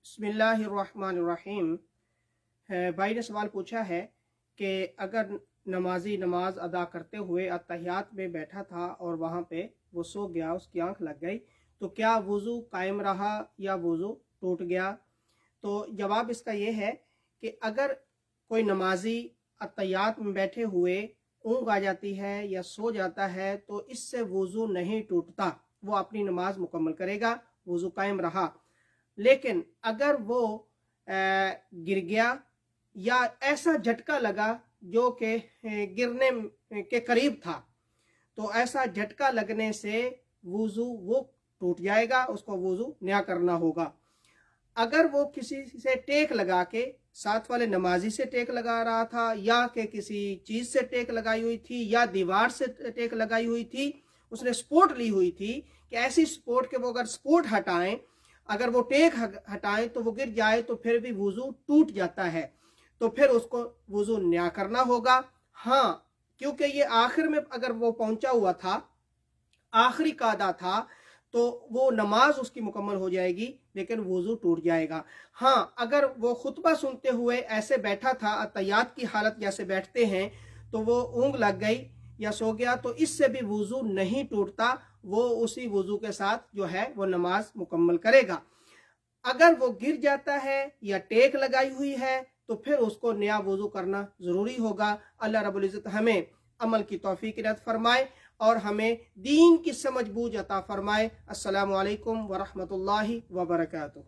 बिस्मिल्लाहिर्रहमानिर्रहीम। भाई ने सवाल पूछा है कि अगर नमाजी नमाज अदा करते हुए अत्तहियात में बैठा था और वहाँ पे वो सो गया, उसकी आंख लग गई, तो क्या वज़ू कायम रहा या वज़ू टूट गया? तो जवाब इसका ये है कि अगर कोई नमाजी अत्तहियात में बैठे हुए ऊँग आ जाती है या सो जाता है तो इससे वज़ू नहीं टूटता, वो अपनी नमाज मुकम्मल करेगा, वज़ू कायम रहा। लेकिन अगर वो गिर गया या ऐसा झटका लगा जो कि गिरने के करीब था, तो ऐसा झटका लगने से वुज़ू वो टूट जाएगा, उसको वुज़ू नया करना होगा। अगर वो किसी से टेक लगा के, साथ वाले नमाजी से टेक लगा रहा था या कि किसी चीज़ से टेक लगाई हुई थी या दीवार से टेक लगाई हुई थी, उसने सपोर्ट ली हुई थी कि ऐसी सपोर्ट के वो अगर सपोर्ट हटाएं, अगर वो टेक हटाएं तो वो गिर जाए तो फिर भी वुज़ू टूट जाता है, तो फिर उसको वुज़ू नया करना होगा। हाँ, क्योंकि ये आखिर में अगर वो पहुंचा हुआ था, आखिरी कादा था, तो वो नमाज उसकी मुकम्मल हो जाएगी लेकिन वुज़ू टूट जाएगा। हाँ, अगर वो खुतबा सुनते हुए ऐसे बैठा था, अत्तहियात की हालत जैसे बैठते हैं, तो वो ऊँग लग गई या सो गया तो इससे भी वुज़ू नहीं टूटता, वो उसी वुज़ू के साथ जो है वो नमाज मुकम्मल करेगा। अगर वो गिर जाता है या टेक लगाई हुई है तो फिर उसको नया वुज़ू करना ज़रूरी होगा। अल्लाह रब्बुल इज़्ज़त हमें अमल की तौफीक इनायत फरमाए और हमें दीन की समझ बूझ अता फरमाए। अस्सलामु अलैकुम व रहमतुल्लाहि व बरकातुहू।